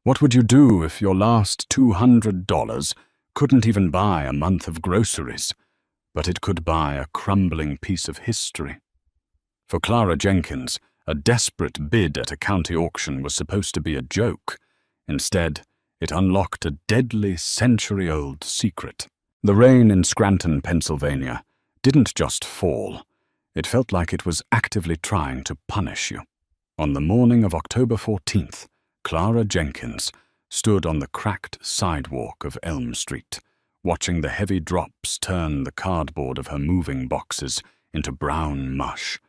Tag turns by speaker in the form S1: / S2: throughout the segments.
S1: What would you do if your last $200 couldn't even buy a month of groceries, but it could buy a crumbling piece of history? For Clara Jenkins, a desperate bid at a county auction was supposed to be a joke. Instead, it unlocked a deadly century-old secret. The rain in Scranton, Pennsylvania, didn't just fall. It felt like it was actively trying to punish you. On the morning of October 14th, Clara Jenkins stood on the cracked sidewalk of Elm Street, watching the heavy drops turn the cardboard of her moving boxes into brown mush.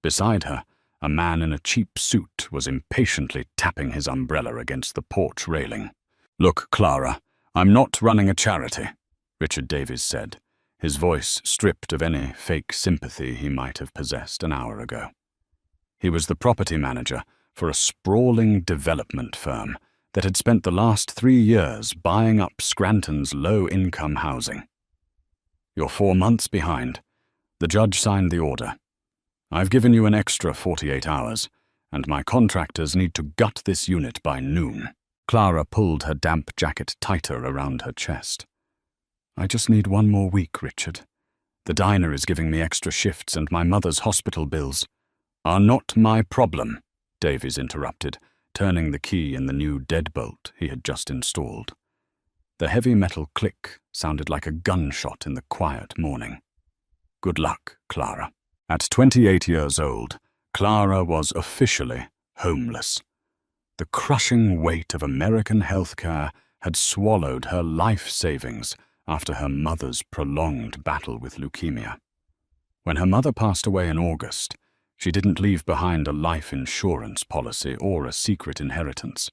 S1: Beside her, a man in a cheap suit was impatiently tapping his umbrella against the porch railing. "Look, Clara, I'm not running a charity," Richard Davies said, his voice stripped of any fake sympathy he might have possessed an hour ago. He was the property manager for a sprawling development firm that had spent the last 3 years buying up Scranton's low-income housing. "You're 4 months behind. The judge signed the order. I've given you an extra 48 hours, and my contractors need to gut this unit by noon." Clara pulled her damp jacket tighter around her chest. "I just need 1 more week, Richard. The diner is giving me extra shifts, and my mother's hospital bills are not my problem," Davies interrupted, turning the key in the new deadbolt he had just installed. The heavy metal click sounded like a gunshot in the quiet morning. "Good luck, Clara." At 28 years old, Clara was officially homeless. The crushing weight of American healthcare had swallowed her life savings after her mother's prolonged battle with leukemia. When her mother passed away in August, she didn't leave behind a life insurance policy or a secret inheritance.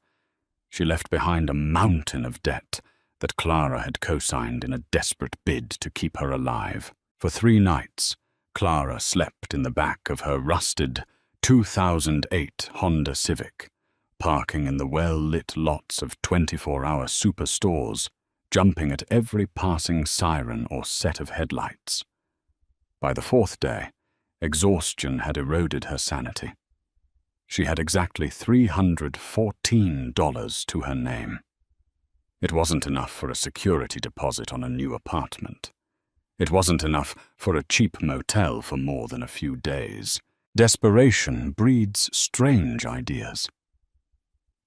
S1: She left behind a mountain of debt that Clara had co-signed in a desperate bid to keep her alive. For 3 nights, Clara slept in the back of her rusted 2008 Honda Civic, parking in the well-lit lots of 24-hour superstores, jumping at every passing siren or set of headlights. By the 4th day, exhaustion had eroded her sanity. She had exactly $314 to her name. It wasn't enough for a security deposit on a new apartment. It wasn't enough for a cheap motel for more than a few days. Desperation breeds strange ideas.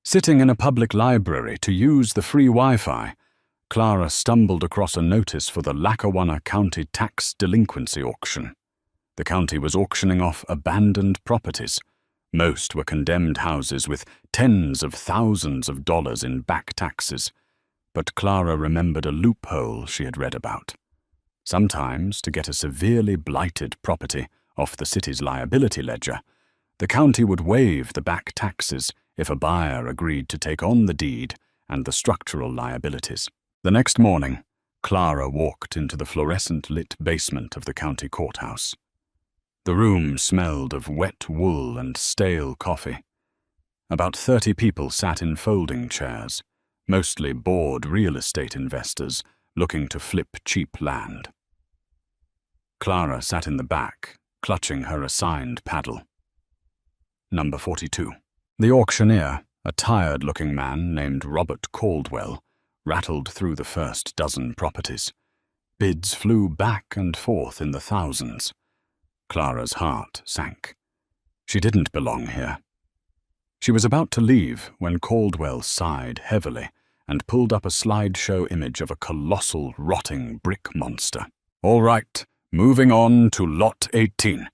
S1: Sitting in a public library to use the free Wi-Fi, Clara stumbled across a notice for the Lackawanna County Tax Delinquency Auction. The county was auctioning off abandoned properties. Most were condemned houses with tens of thousands of dollars in back taxes. But Clara remembered a loophole she had read about. Sometimes, to get a severely blighted property off the city's liability ledger, the county would waive the back taxes if a buyer agreed to take on the deed and the structural liabilities. The next morning, Clara walked into the fluorescent-lit basement of the county courthouse. The room smelled of wet wool and stale coffee. About 30 people sat in folding chairs, mostly bored real estate investors looking to flip cheap land. Clara sat in the back, clutching her assigned paddle. Number 42. The auctioneer, a tired-looking man named Robert Caldwell, rattled through the first dozen properties. Bids flew back and forth in the thousands. Clara's heart sank. She didn't belong here. She was about to leave when Caldwell sighed heavily and pulled up a slideshow image of a colossal, rotting brick monster. "All right, moving on to Lot 18,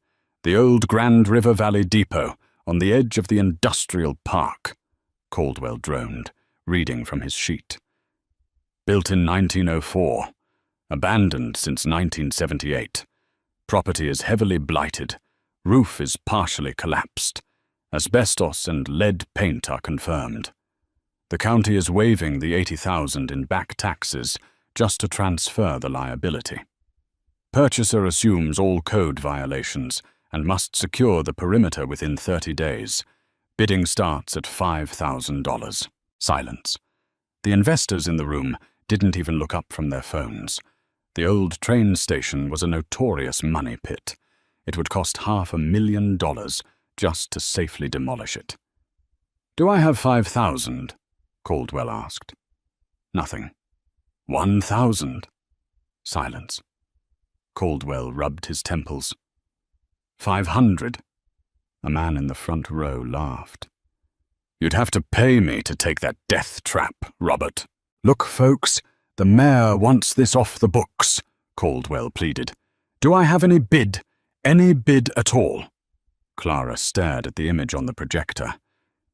S1: the old Grand River Valley Depot on the edge of the industrial park," Caldwell droned, reading from his sheet. "Built in 1904, abandoned since 1978. Property is heavily blighted. Roof is partially collapsed. Asbestos and lead paint are confirmed. The county is waiving the $80,000 in back taxes just to transfer the liability. Purchaser assumes all code violations and must secure the perimeter within 30 days. Bidding starts at $5,000. Silence. The investors in the room didn't even look up from their phones. The old train station was a notorious money pit. It would cost $500,000 just to safely demolish it. "Do I have 5,000? Caldwell asked. Nothing. 1,000. Silence. Caldwell rubbed his temples. 500. A man in the front row laughed. You'd have to pay me to take that death trap, Robert. Look, folks, the mayor wants this off the books, Caldwell pleaded. Do I have any bid? Any bid at all? Clara stared at the image on the projector.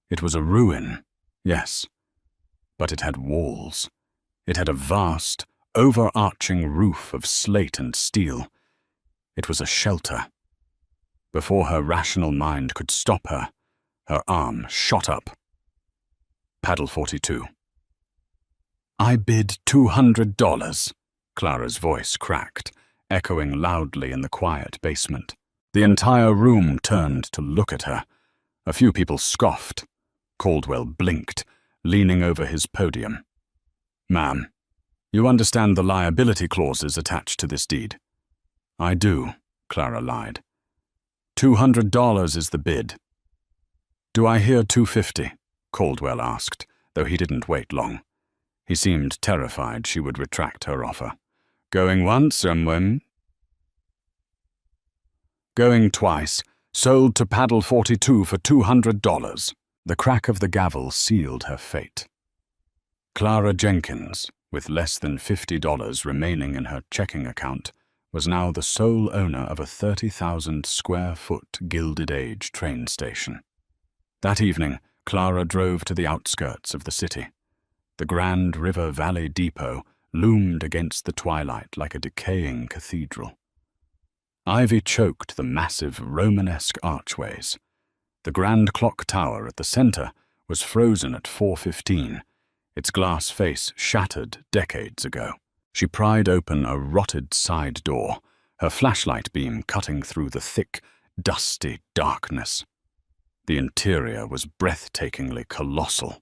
S1: It was a ruin, yes, but it had walls. It had a vast, overarching roof of slate and steel. It was a shelter. Before her rational mind could stop her, her arm shot up. Paddle 42. I bid $200, Clara's voice cracked, echoing loudly in the quiet basement. The entire room turned to look at her. A few people scoffed. Caldwell blinked, leaning over his podium. Ma'am, you understand the liability clauses attached to this deed? I do, Clara lied. $200 is the bid. Do I hear $250? Caldwell asked, though he didn't wait long. He seemed terrified she would retract her offer. Going once, when? Going twice. Sold to Paddle 42 for $200. The crack of the gavel sealed her fate. Clara Jenkins, with less than $50 remaining in her checking account, was now the sole owner of a 30,000-square-foot Gilded Age train station. That evening, Clara drove to the outskirts of the city. The Grand River Valley Depot loomed against the twilight like a decaying cathedral. Ivy choked the massive Romanesque archways. The grand clock tower at the center was frozen at 4:15, its glass face shattered decades ago. She pried open a rotted side door, her flashlight beam cutting through the thick, dusty darkness. The interior was breathtakingly colossal.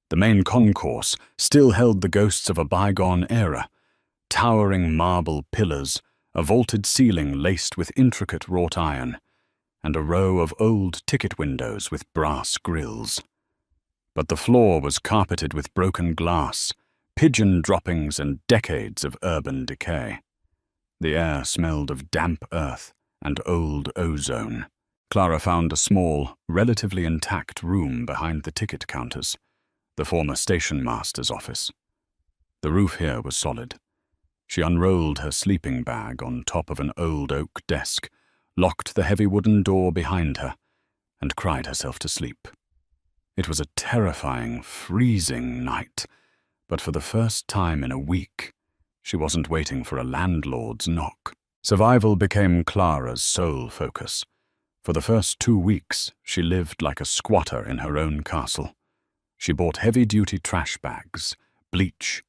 S1: The main concourse still held the ghosts of a bygone era, towering marble pillars, a vaulted ceiling laced with intricate wrought iron, and a row of old ticket windows with brass grills. But the floor was carpeted with broken glass, pigeon droppings, and decades of urban decay. The air smelled of damp earth and old ozone. Clara found a small, relatively intact room behind the ticket counters, the former station master's office. The roof here was solid. She unrolled her sleeping bag on top of an old oak desk, locked the heavy wooden door behind her, and cried herself to sleep. It was a terrifying, freezing night, but for the first time in a week, she wasn't waiting for a landlord's knock. Survival became Clara's sole focus. For the first 2 weeks, she lived like a squatter in her own castle. She bought heavy-duty trash bags, bleach,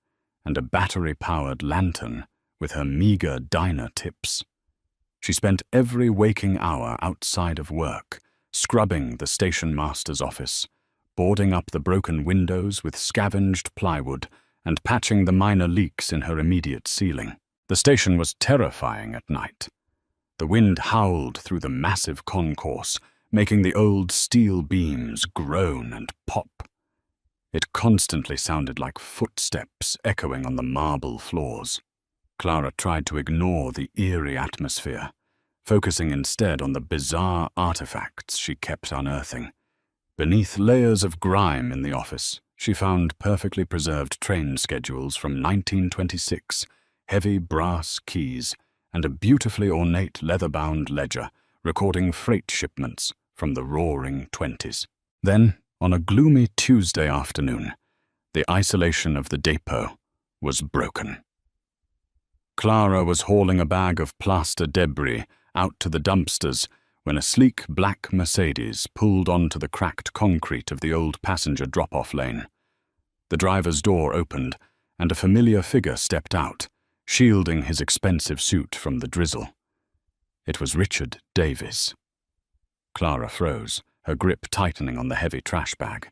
S1: and a battery-powered lantern with her meager diner tips. She spent every waking hour outside of work, scrubbing the station master's office, boarding up the broken windows with scavenged plywood, and patching the minor leaks in her immediate ceiling. The station was terrifying at night. The wind howled through the massive concourse, making the old steel beams groan and pop. It constantly sounded like footsteps echoing on the marble floors. Clara tried to ignore the eerie atmosphere, focusing instead on the bizarre artifacts she kept unearthing. Beneath layers of grime in the office, she found perfectly preserved train schedules from 1926, heavy brass keys, and a beautifully ornate leather-bound ledger recording freight shipments from the roaring 20s. Then, on a gloomy Tuesday afternoon, the isolation of the depot was broken. Clara was hauling a bag of plaster debris out to the dumpsters when a sleek black Mercedes pulled onto the cracked concrete of the old passenger drop-off lane. The driver's door opened, and a familiar figure stepped out, shielding his expensive suit from the drizzle. It was Richard Davies. Clara froze, her grip tightening on the heavy trash bag.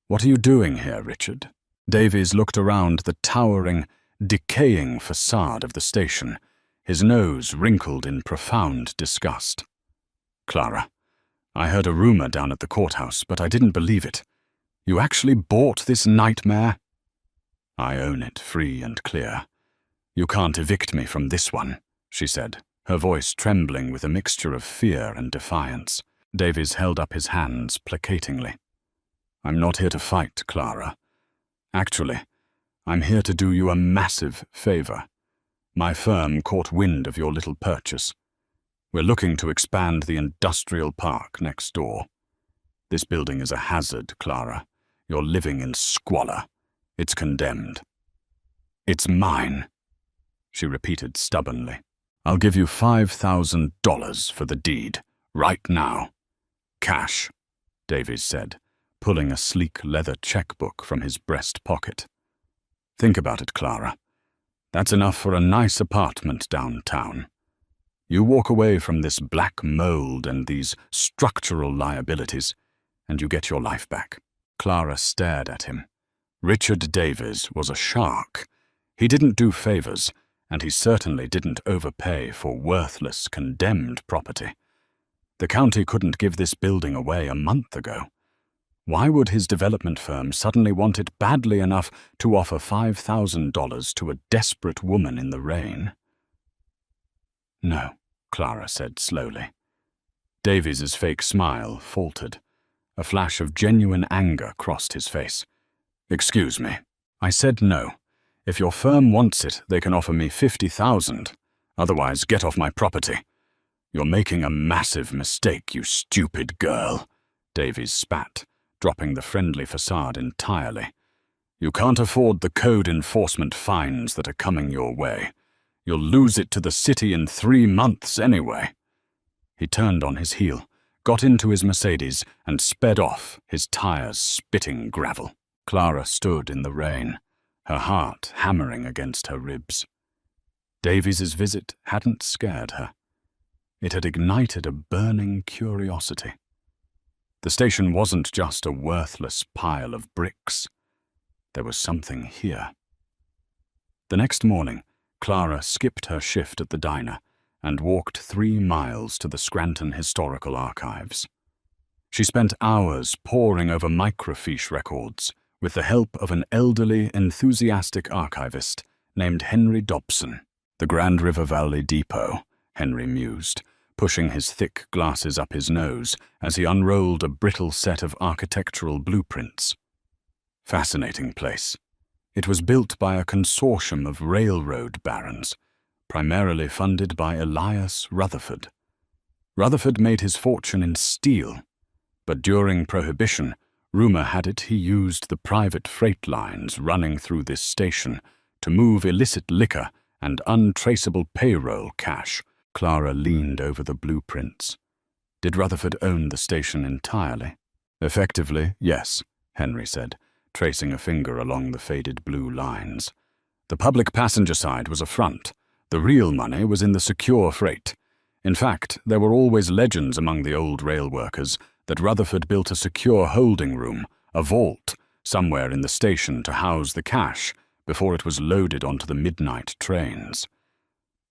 S1: "What are you doing here, Richard?" Davies looked around the towering, decaying facade of the station, his nose wrinkled in profound disgust. "Clara, I heard a rumor down at the courthouse, but I didn't believe it. You actually bought this nightmare? I own it, free and clear. You can't evict me from this one, she said, her voice trembling with a mixture of fear and defiance. Davies held up his hands placatingly. I'm not here to fight, Clara. Actually, I'm here to do you a massive favor. My firm caught wind of your little purchase. We're looking to expand the industrial park next door. This building is a hazard, Clara. You're living in squalor. It's condemned. It's mine, she repeated stubbornly. I'll give you $5,000 for the deed, right now. Cash, Davies said, pulling a sleek leather checkbook from his breast pocket. Think about it, Clara. That's enough for a nice apartment downtown. You walk away from this black mold and these structural liabilities, and you get your life back. Clara stared at him. Richard Davies was a shark. He didn't do favors, and he certainly didn't overpay for worthless, condemned property. The county couldn't give this building away a month ago. Why would his development firm suddenly want it badly enough to offer $5,000 to a desperate woman in the rain? No, Clara said slowly. Davies's fake smile faltered. A flash of genuine anger crossed his face. Excuse me. I said no. If your firm wants it, they can offer me $50,000. Otherwise, get off my property. You're making a massive mistake, you stupid girl, Davies spat, dropping the friendly facade entirely. You can't afford the code enforcement fines that are coming your way. You'll lose it to the city in 3 months anyway. He turned on his heel, got into his Mercedes, and sped off, his tires spitting gravel. Clara stood in the rain, her heart hammering against her ribs. Davies's visit hadn't scared her. It had ignited a burning curiosity. The station wasn't just a worthless pile of bricks. There was something here. The next morning, Clara skipped her shift at the diner and walked 3 miles to the Scranton Historical Archives. She spent hours poring over microfiche records with the help of an elderly, enthusiastic archivist named Henry Dobson. The Grand River Valley Depot, Henry mused, pushing his thick glasses up his nose as he unrolled a brittle set of architectural blueprints. Fascinating place. It was built by a consortium of railroad barons, primarily funded by Elias Rutherford. Rutherford made his fortune in steel, but during Prohibition, rumor had it he used the private freight lines running through this station to move illicit liquor and untraceable payroll cash. Clara leaned over the blueprints. Did Rutherford own the station entirely? Effectively, yes, Henry said, tracing a finger along the faded blue lines. The public passenger side was a front. The real money was in the secure freight. In fact, there were always legends among the old rail workers that Rutherford built a secure holding room, a vault, somewhere in the station to house the cash before it was loaded onto the midnight trains.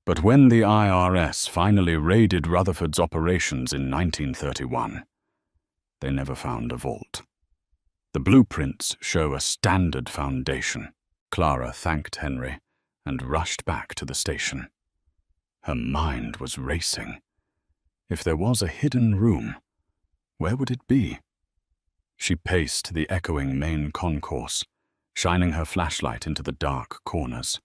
S1: But when the IRS finally raided Rutherford's operations in 1931, they never found a vault. The blueprints show a standard foundation. Clara thanked Henry and rushed back to the station. Her mind was racing. If there was a hidden room, where would it be? She paced the echoing main concourse, shining her flashlight into the dark corners.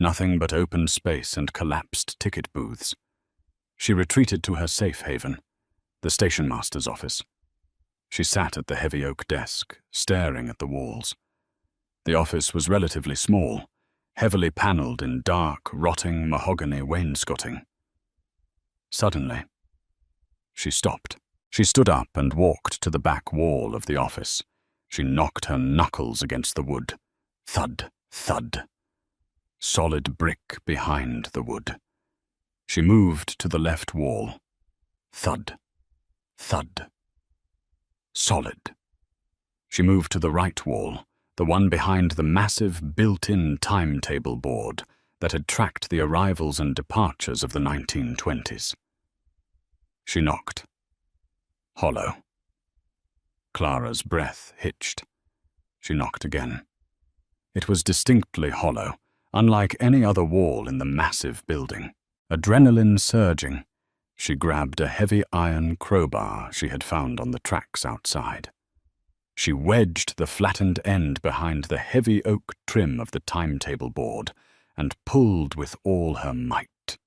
S1: Nothing but open space and collapsed ticket booths. She retreated to her safe haven, the stationmaster's office. She sat at the heavy oak desk, staring at the walls. The office was relatively small, heavily paneled in dark, rotting mahogany wainscoting. Suddenly, she stopped. She stood up and walked to the back wall of the office. She knocked her knuckles against the wood. Thud, thud. Solid brick behind the wood. She moved to the left wall. Thud, thud. Solid. She moved to the right wall, the one behind the massive built-in timetable board that had tracked the arrivals and departures of the 1920s. She knocked. Hollow. Clara's breath hitched. She knocked again. It was distinctly hollow, unlike any other wall in the massive building. Adrenaline surging, she grabbed a heavy iron crowbar she had found on the tracks outside. She wedged the flattened end behind the heavy oak trim of the timetable board and pulled with all her might.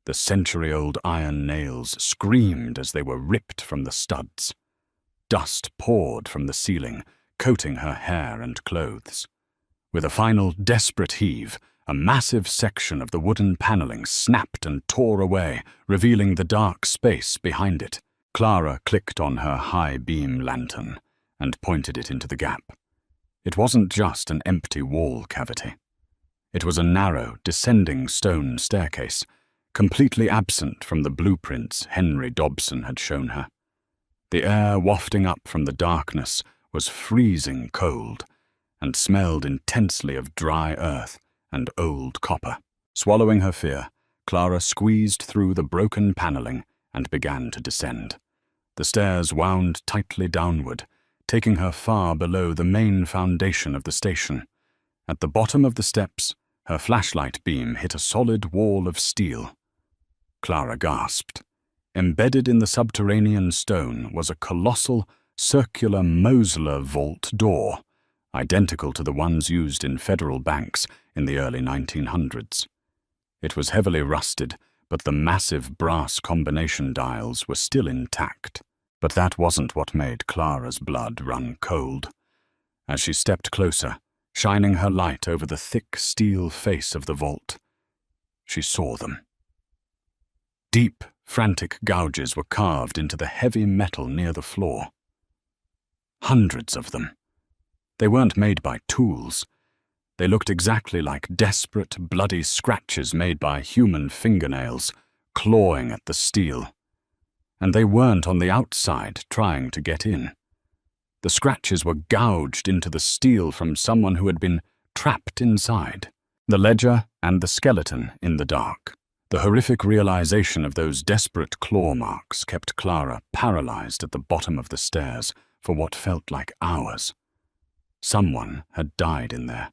S1: The century-old iron nails screamed as they were ripped from the studs. Dust poured from the ceiling, coating her hair and clothes. With a final desperate heave, a massive section of the wooden paneling snapped and tore away, revealing the dark space behind it. Clara clicked on her high-beam lantern and pointed it into the gap. It wasn't just an empty wall cavity. It was a narrow, descending stone staircase, completely absent from the blueprints Henry Dobson had shown her. The air wafting up from the darkness was freezing cold and smelled intensely of dry earth and old copper. Swallowing her fear, Clara squeezed through the broken paneling and began to descend. The stairs wound tightly downward, taking her far below the main foundation of the station. At the bottom of the steps, her flashlight beam hit a solid wall of steel. Clara gasped. Embedded in the subterranean stone was a colossal, circular Mosler vault door, identical to the ones used in federal banks in the early 1900s. It was heavily rusted, but the massive brass combination dials were still intact. But that wasn't what made Clara's blood run cold. As she stepped closer, shining her light over the thick steel face of the vault, she saw them. Deep, frantic gouges were carved into the heavy metal near the floor. Hundreds of them. They weren't made by tools. They looked exactly like desperate, bloody scratches made by human fingernails, clawing at the steel. And they weren't on the outside trying to get in. The scratches were gouged into the steel from someone who had been trapped inside. The ledger and the skeleton in the dark. The horrific realization of those desperate claw marks kept Clara paralyzed at the bottom of the stairs for what felt like hours. Someone had died in there.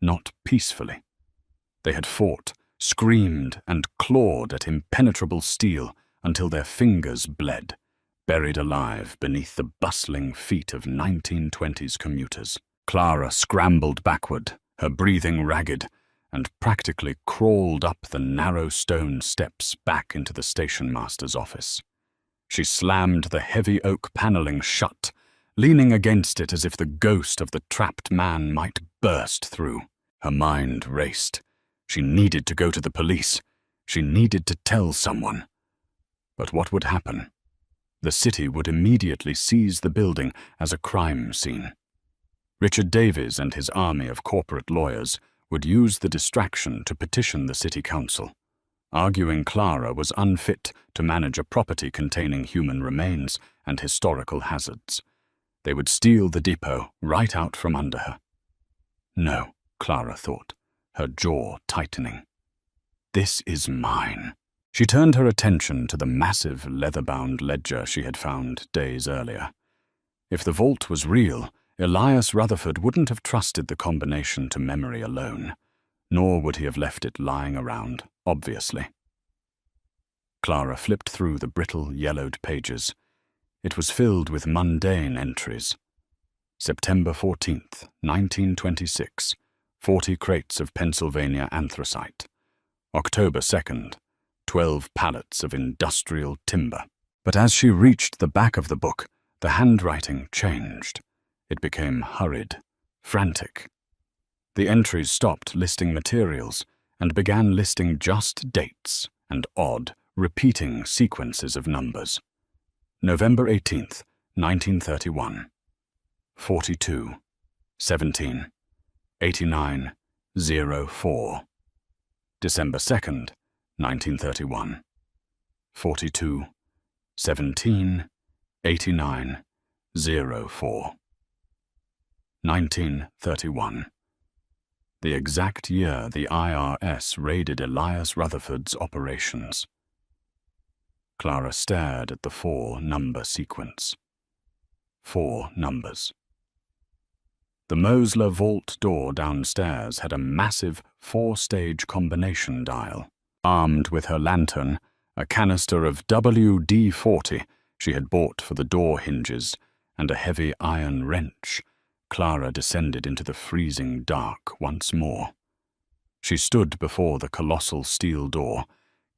S1: Not peacefully. They had fought, screamed, and clawed at impenetrable steel until their fingers bled, buried alive beneath the bustling feet of 1920s commuters. Clara scrambled backward, her breathing ragged, and practically crawled up the narrow stone steps back into the station master's office. She slammed the heavy oak paneling shut, leaning against it as if the ghost of the trapped man might burst through. Her mind raced. She needed to go to the police. She needed to tell someone. But what would happen? The city would immediately seize the building as a crime scene. Richard Davies and his army of corporate lawyers would use the distraction to petition the city council, arguing Clara was unfit to manage a property containing human remains and historical hazards. They would steal the depot right out from under her. No, Clara thought, her jaw tightening. This is mine. She turned her attention to the massive leather-bound ledger she had found days earlier. If the vault was real, Elias Rutherford wouldn't have trusted the combination to memory alone, nor would he have left it lying around, obviously. Clara flipped through the brittle, yellowed pages. It was filled with mundane entries. September 14th, 1926, 40 crates of Pennsylvania anthracite. October 2nd, 12 pallets of industrial timber. But as she reached the back of the book, the handwriting changed. It became hurried, frantic. The entries stopped listing materials and began listing just dates and odd, repeating sequences of numbers. November 18th, 1931. 42, 17, 89, 04. December 2nd, 1931. 42, 17, 89, 04. 1931. The exact year the IRS raided Elias Rutherford's operations. Clara stared at the 4-number sequence. 4 numbers. The Mosler vault door downstairs had a massive 4-stage combination dial. Armed with her lantern, a canister of WD-40 she had bought for the door hinges, and a heavy iron wrench, Clara descended into the freezing dark once more. She stood before the colossal steel door,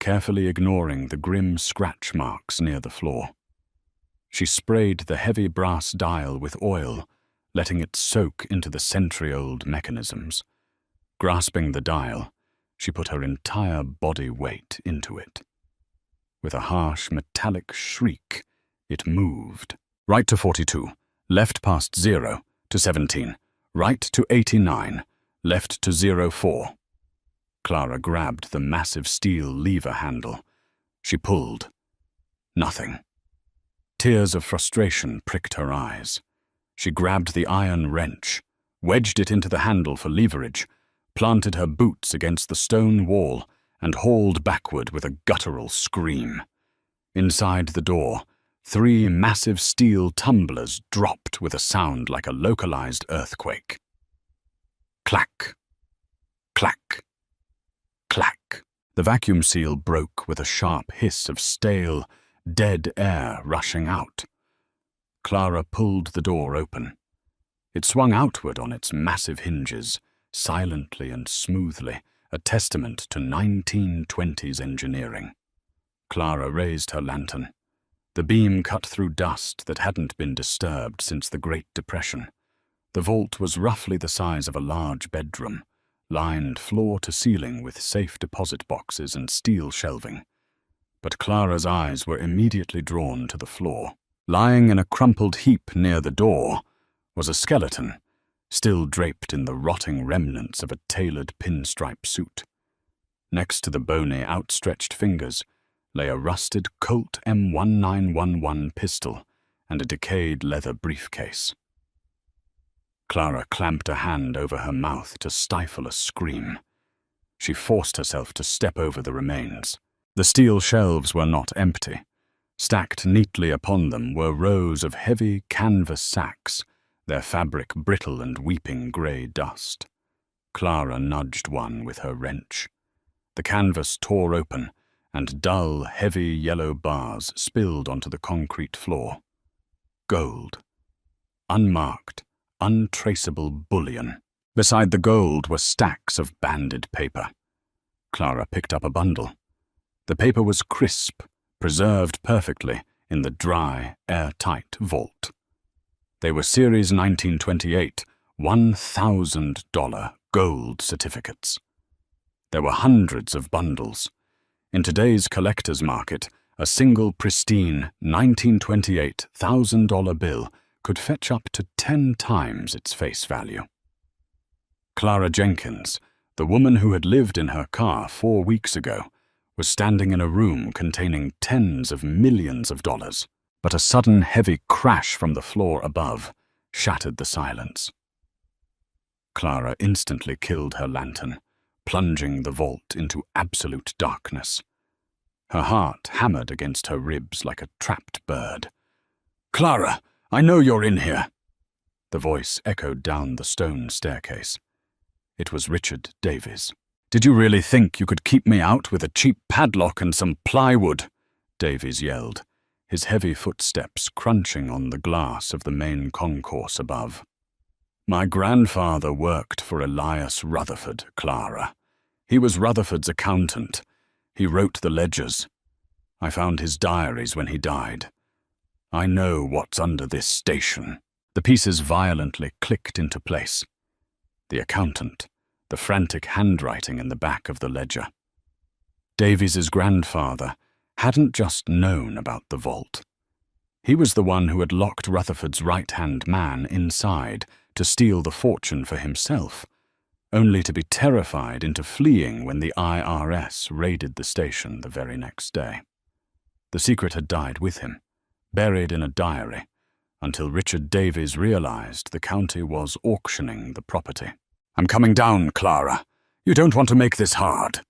S1: carefully ignoring the grim scratch marks near the floor. She sprayed the heavy brass dial with oil, letting it soak into the century-old mechanisms. Grasping the dial, she put her entire body weight into it. With a harsh metallic shriek, it moved. Right to 42, left past 0 to 17, right to 89, left to 04. Clara grabbed the massive steel lever handle. She pulled. Nothing. Tears of frustration pricked her eyes. She grabbed the iron wrench, wedged it into the handle for leverage, planted her boots against the stone wall, and hauled backward with a guttural scream. Inside the door, 3 massive steel tumblers dropped with a sound like a localized earthquake. Clack, clack, clack. The vacuum seal broke with a sharp hiss of stale, dead air rushing out. Clara pulled the door open. It swung outward on its massive hinges, silently and smoothly, a testament to 1920s engineering. Clara raised her lantern. The beam cut through dust that hadn't been disturbed since the Great Depression. The vault was roughly the size of a large bedroom, lined floor to ceiling with safe deposit boxes and steel shelving. But Clara's eyes were immediately drawn to the floor. Lying in a crumpled heap near the door was a skeleton, still draped in the rotting remnants of a tailored pinstripe suit. Next to the bony, outstretched fingers lay a rusted Colt M1911 pistol and a decayed leather briefcase. Clara clamped a hand over her mouth to stifle a scream. She forced herself to step over the remains. The steel shelves were not empty. Stacked neatly upon them were rows of heavy canvas sacks, their fabric brittle and weeping grey dust. Clara nudged one with her wrench. The canvas tore open, and dull, heavy yellow bars spilled onto the concrete floor. Gold. Unmarked, untraceable bullion. Beside the gold were stacks of banded paper. Clara picked up a bundle. The paper was crisp, preserved perfectly in the dry, airtight vault. They were Series 1928 $1,000 gold certificates. There were hundreds of bundles. In today's collector's market, a single pristine 1928 $1,000 bill could fetch up to 10 times its face value. Clara Jenkins, the woman who had lived in her car 4 weeks ago, was standing in a room containing tens of millions of dollars, but a sudden heavy crash from the floor above shattered the silence. Clara instantly killed her lantern, plunging the vault into absolute darkness. Her heart hammered against her ribs like a trapped bird. "Clara, I know you're in here." The voice echoed down the stone staircase. It was Richard Davies. "Did you really think you could keep me out with a cheap padlock and some plywood?" Davies yelled, his heavy footsteps crunching on the glass of the main concourse above. "My grandfather worked for Elias Rutherford, Clara. He was Rutherford's accountant. He wrote the ledgers. I found his diaries when he died. I know what's under this station." The pieces violently clicked into place. The accountant, the frantic handwriting in the back of the ledger. Davies's grandfather hadn't just known about the vault. He was the one who had locked Rutherford's right-hand man inside to steal the fortune for himself, only to be terrified into fleeing when the IRS raided the station the very next day. The secret had died with him, buried in a diary, until Richard Davies realized the county was auctioning the property. "I'm coming down, Clara. You don't want to make this hard."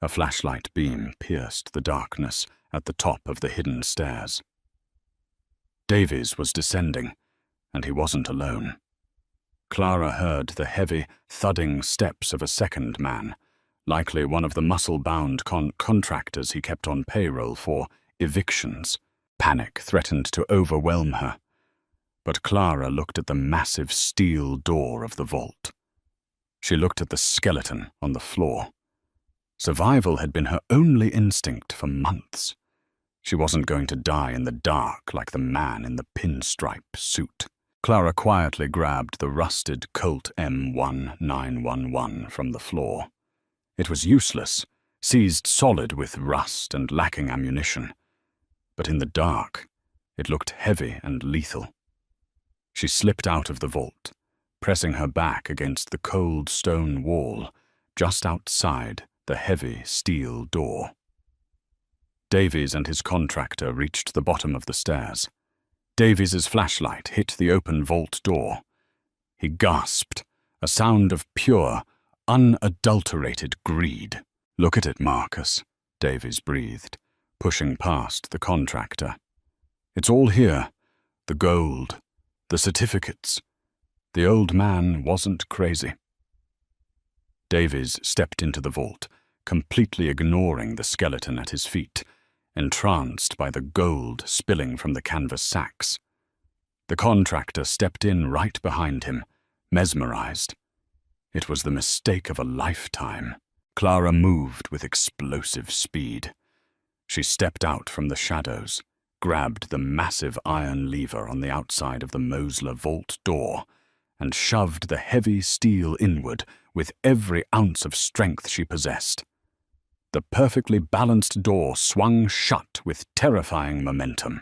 S1: A flashlight beam pierced the darkness at the top of the hidden stairs. Davies was descending, and he wasn't alone. Clara heard the heavy, thudding steps of a second man, likely one of the muscle-bound contractors he kept on payroll for evictions. Panic threatened to overwhelm her, but Clara looked at the massive steel door of the vault. She looked at the skeleton on the floor. Survival had been her only instinct for months. She wasn't going to die in the dark like the man in the pinstripe suit. Clara quietly grabbed the rusted Colt M1911 from the floor. It was useless, seized solid with rust and lacking ammunition. But in the dark, it looked heavy and lethal. She slipped out of the vault, pressing her back against the cold stone wall just outside the heavy steel door. Davies and his contractor reached the bottom of the stairs. Davies's flashlight hit the open vault door. He gasped, a sound of pure, unadulterated greed. "Look at it, Marcus," Davies breathed, pushing past the contractor. "It's all here. The gold, the certificates." The old man wasn't crazy. Davies stepped into the vault, completely ignoring the skeleton at his feet, entranced by the gold spilling from the canvas sacks. The contractor stepped in right behind him, mesmerized. It was the mistake of a lifetime. Clara moved with explosive speed. She stepped out from the shadows, grabbed the massive iron lever on the outside of the Mosler vault door, and shoved the heavy steel inward with every ounce of strength she possessed. The perfectly balanced door swung shut with terrifying momentum.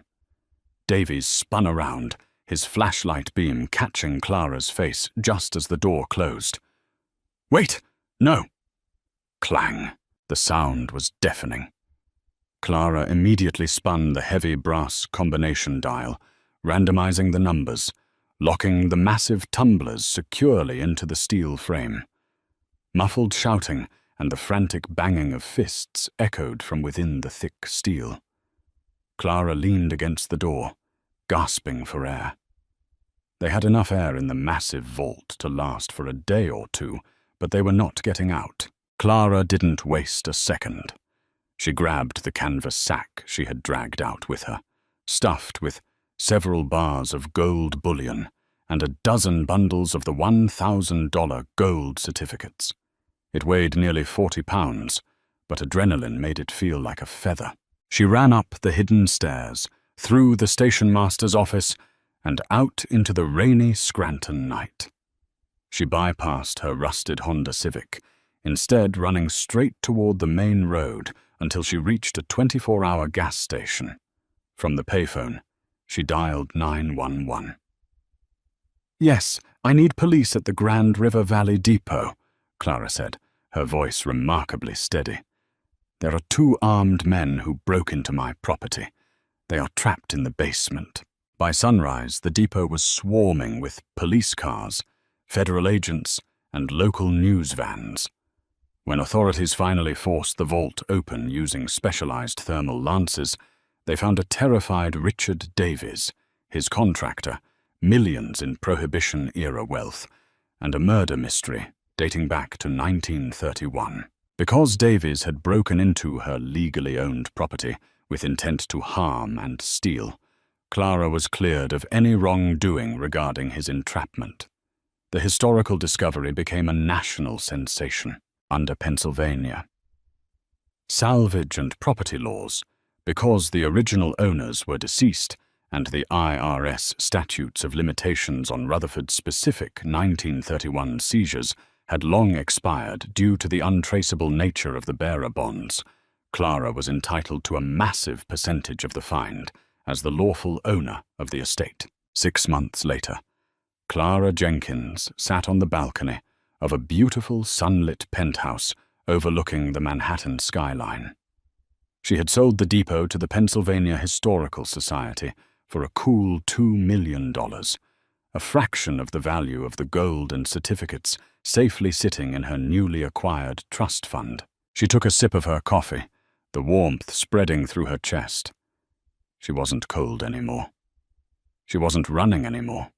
S1: Davies spun around, his flashlight beam catching Clara's face just as the door closed. "Wait! No!" Clang. The sound was deafening. Clara immediately spun the heavy brass combination dial, randomizing the numbers, locking the massive tumblers securely into the steel frame. Muffled shouting and the frantic banging of fists echoed from within the thick steel. Clara leaned against the door, gasping for air. They had enough air in the massive vault to last for a day or two, but they were not getting out. Clara didn't waste a second. She grabbed the canvas sack she had dragged out with her, stuffed with several bars of gold bullion and a dozen bundles of the $1,000 gold certificates. It weighed nearly 40 pounds, but adrenaline made it feel like a feather. She ran up the hidden stairs, through the station master's office, and out into the rainy Scranton night. She bypassed her rusted Honda Civic, instead running straight toward the main road until she reached a 24-hour gas station. From the payphone, she dialed 911. "Yes, I need police at the Grand River Valley Depot," Clara said, her voice remarkably steady. "There are 2 armed men who broke into my property. They are trapped in the basement." By sunrise, the depot was swarming with police cars, federal agents, and local news vans. When authorities finally forced the vault open using specialized thermal lances, they found a terrified Richard Davies, his contractor, millions in Prohibition-era wealth, and a murder mystery dating back to 1931. Because Davies had broken into her legally owned property with intent to harm and steal, Clara was cleared of any wrongdoing regarding his entrapment. The historical discovery became a national sensation under Pennsylvania. Salvage and property laws, because the original owners were deceased and the IRS statutes of limitations on Rutherford's specific 1931 seizures had long expired due to the untraceable nature of the bearer bonds, Clara was entitled to a massive percentage of the find as the lawful owner of the estate. 6 months later, Clara Jenkins sat on the balcony of a beautiful sunlit penthouse overlooking the Manhattan skyline. She had sold the depot to the Pennsylvania Historical Society for a cool $2 million, a fraction of the value of the gold and certificates safely sitting in her newly acquired trust fund. She took a sip of her coffee, the warmth spreading through her chest. She wasn't cold anymore. She wasn't running anymore.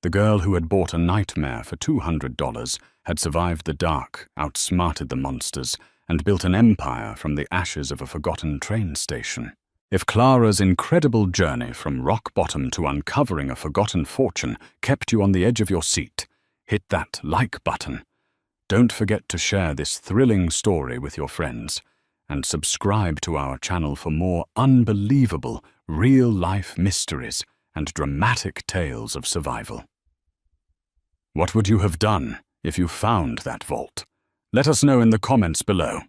S1: The girl who had bought a nightmare for $200 had survived the dark, outsmarted the monsters, and built an empire from the ashes of a forgotten train station. If Clara's incredible journey from rock bottom to uncovering a forgotten fortune kept you on the edge of your seat, hit that like button. Don't forget to share this thrilling story with your friends, and subscribe to our channel for more unbelievable, real-life mysteries and dramatic tales of survival. What would you have done if you found that vault? Let us know in the comments below.